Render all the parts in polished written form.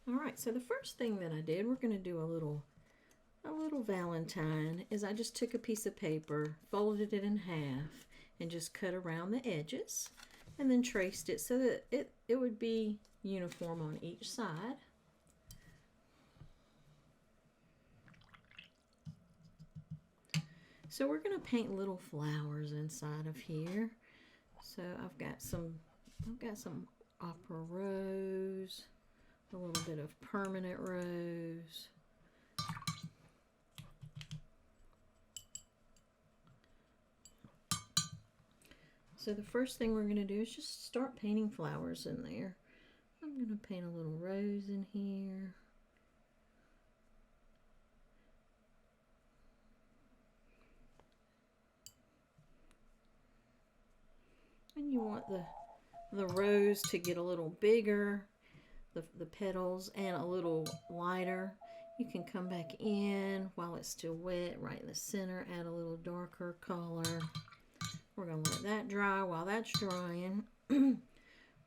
All right, so the first thing that I did, we're going to do a little Valentine, is I just took a piece of paper, folded it in half, and just cut around the edges, and then traced it so that it would be uniform on each side. So we're going to paint little flowers inside of here. So I've got some opera rose, a little bit of permanent rose. So the first thing we're going to do is just start painting flowers in there. I'm going to paint a little rose in here. And you want the rose to get a little bigger, the petals, and a little lighter. You can come back in while it's still wet, right in the center, add a little darker color. We're going to let that dry. While that's drying, we're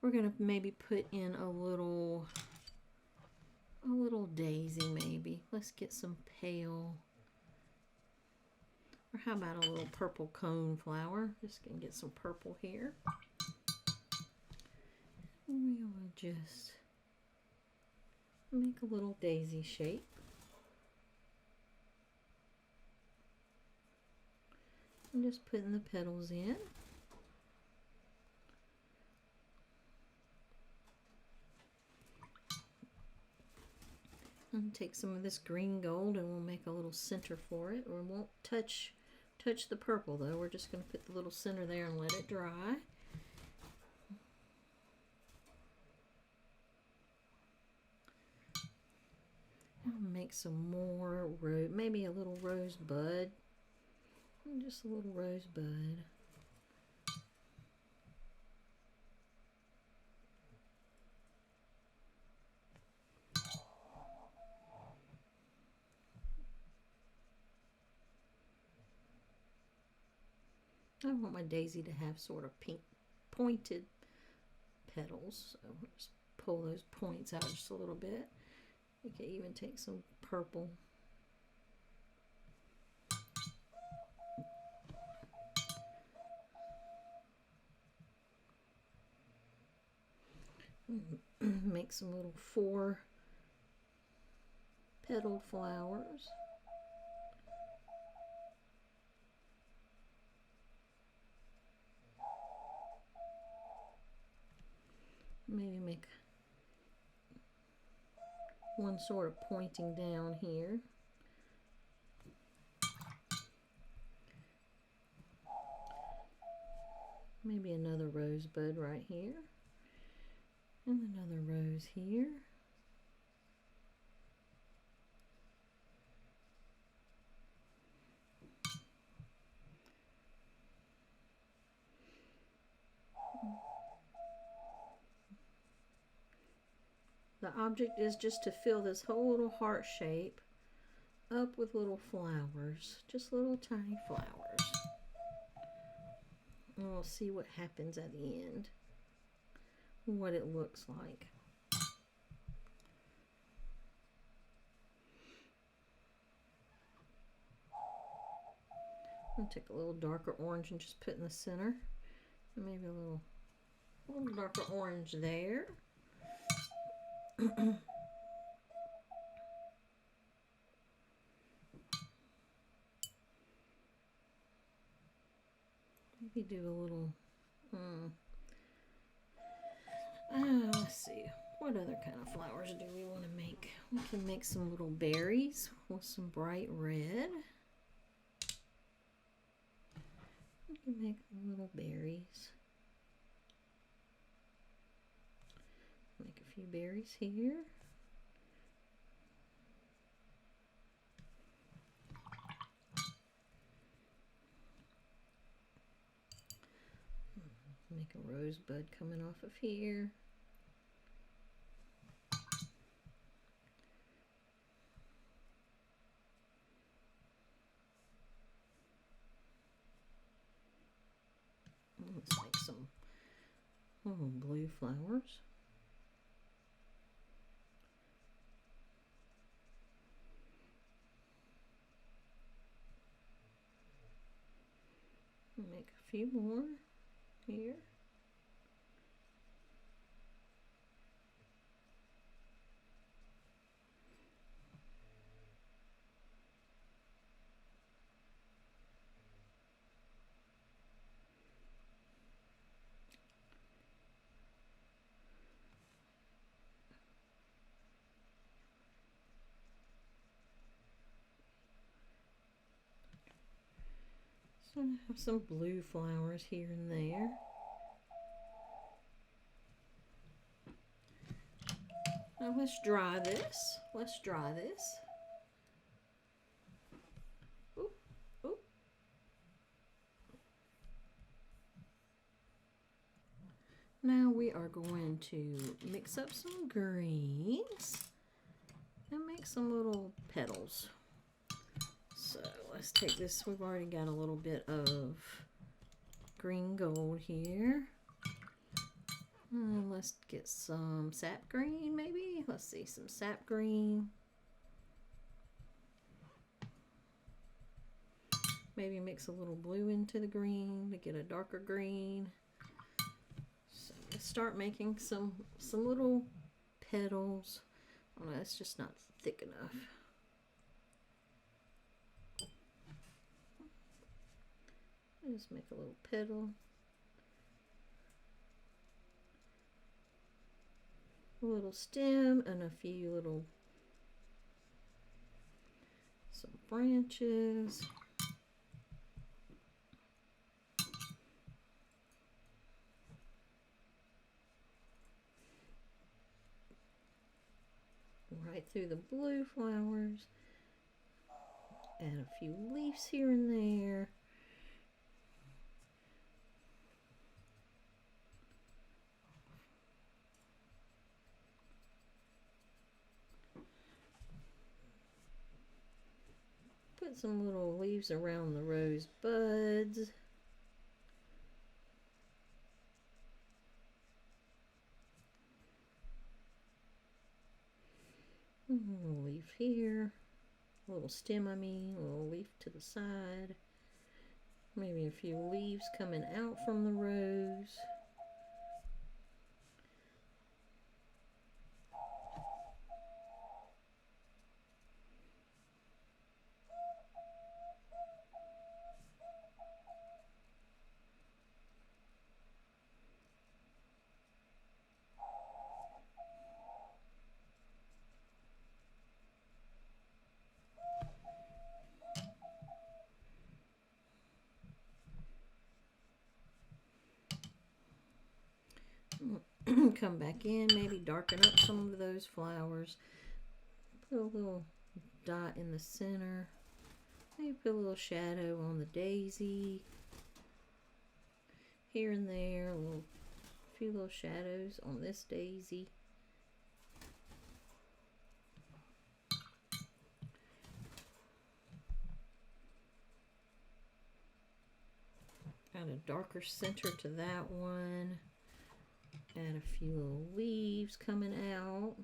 going to maybe put in a little daisy maybe. Let's get some pale, or how about a little purple cone flower? Just going to get some purple here. We will just make a little daisy shape. I'm just putting the petals in. And take some of this green gold and we'll make a little center for it. We won't touch the purple though. We're just going to put the little center there and let it dry. I'll make some more maybe a little rosebud. Just a little rosebud. I want my daisy to have sort of pink pointed petals, so just pull those points out just a little bit. You can even take some purple. Make some little 4-petaled flowers. Maybe make one sort of pointing down here. Maybe another rosebud right here. And another rose here. The object is just to fill this whole little heart shape up with little flowers, just little tiny flowers. And we'll see what happens at the end, what it looks like. I'm gonna take a little darker orange and just put in the center. And maybe a little darker orange there. Maybe do a little, let's see, what other kind of flowers do we want to make? We can make some little berries with some bright red. We can make little berries. Make a few berries here. Make a rosebud coming off of here. Let's make some blue flowers. Make a few more here. So I have some blue flowers here and there. Now let's dry this. Let's dry this. Ooh, ooh. Now we are going to mix up some greens and make some little petals. So let's take this. We've already got a little bit of green gold here. Let's get some sap green maybe. Let's see, some sap green. Maybe mix a little blue into the green to get a darker green. So let's start making some little petals. Oh no, it's just not thick enough. Just make a little petal. A little stem and a few little some branches. Right through the blue flowers. Add a few leaves here and there. Put some little leaves around the rose buds. A little leaf here. A little stem, I mean. A little leaf to the side. Maybe a few leaves coming out from the rose. Come back in, maybe darken up some of those flowers. Put a little dot in the center. Maybe put a little shadow on the daisy. Here and there, a few little shadows on this daisy. Add a darker center to that one. Add a few little leaves coming out.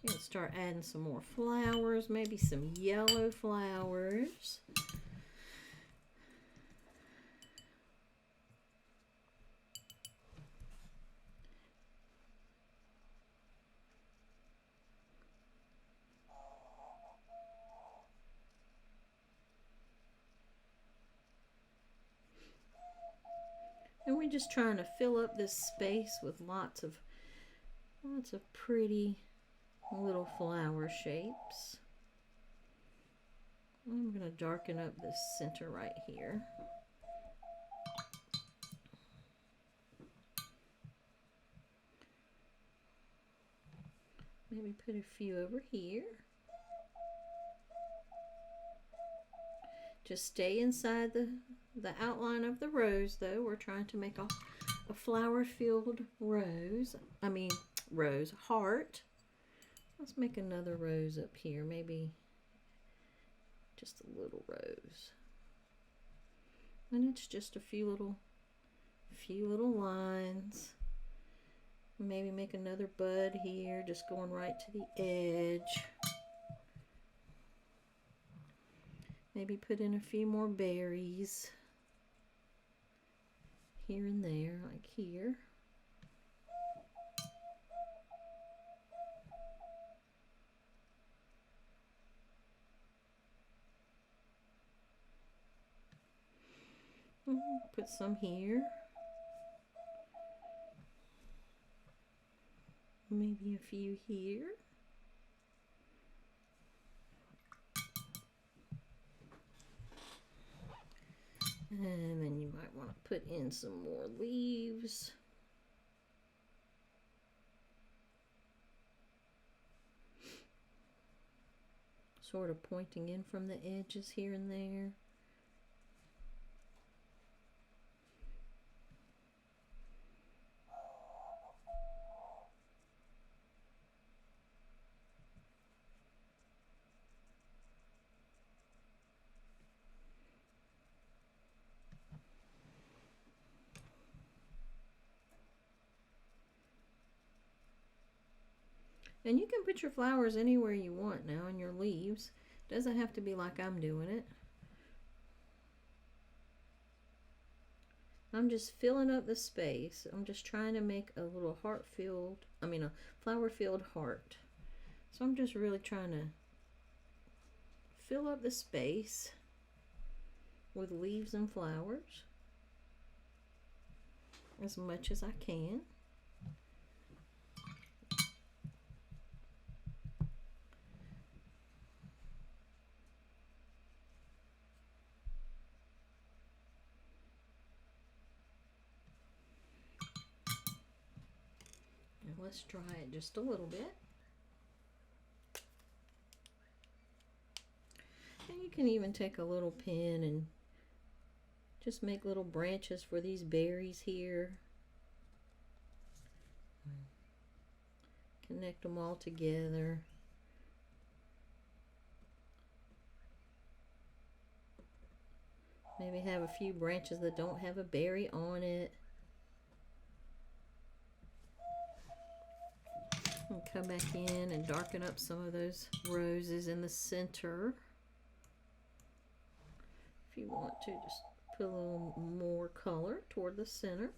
And start adding some more flowers, maybe some yellow flowers. And we're just trying to fill up this space with lots of pretty little flower shapes. I'm going to darken up this center right here. Maybe put a few over here. Just stay inside the outline of the rose, though. We're trying to make a flower-filled rose. I mean, rose heart. Let's make another rose up here. Maybe just a little rose. And it's just a few little lines. Maybe make another bud here, just going right to the edge. Maybe put in a few more berries here and there, like here. Put some here. Maybe a few here. And then you might want to put in some more leaves. Sort of pointing in from the edges here and there. And you can put your flowers anywhere you want now, and your leaves. Doesn't have to be like I'm doing it. I'm just filling up the space. I'm just trying to make a little a flower-filled heart. So I'm just really trying to fill up the space with leaves and flowers as much as I can. Let's dry it just a little bit. And you can even take a little pen and just make little branches for these berries here. Connect them all together. Maybe have a few branches that don't have a berry on it. And come back in and darken up some of those roses in the center. If you want to, just put a little more color toward the center.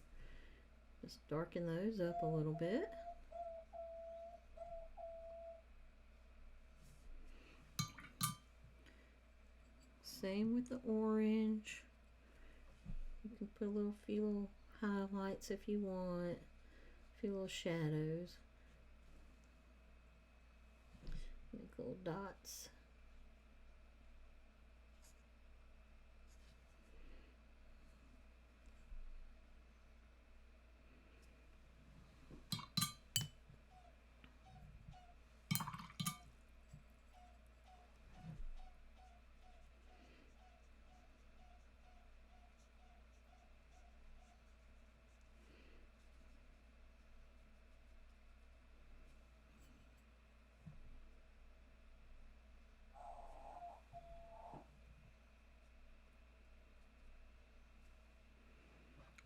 Just darken those up a little bit. Same with the orange. You can put a few little highlights if you want, a few little shadows. Make little dots.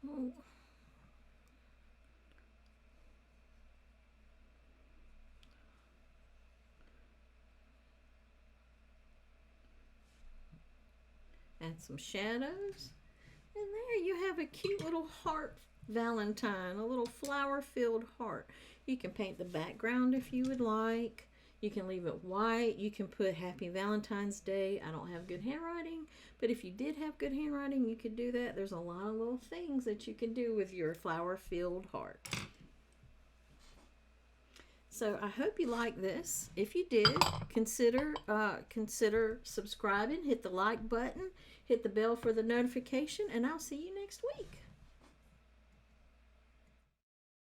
Oh. Add some shadows. And there you have a cute little heart Valentine, a little flower-filled heart. You can paint the background if you would like. You can leave it white. You can put Happy Valentine's Day. I don't have good handwriting, but if you did have good handwriting, you could do that. There's a lot of little things that you can do with your flower-filled heart. So I hope you like this. If you did, consider subscribing, hit the like button, hit the bell for the notification, and I'll see you next week.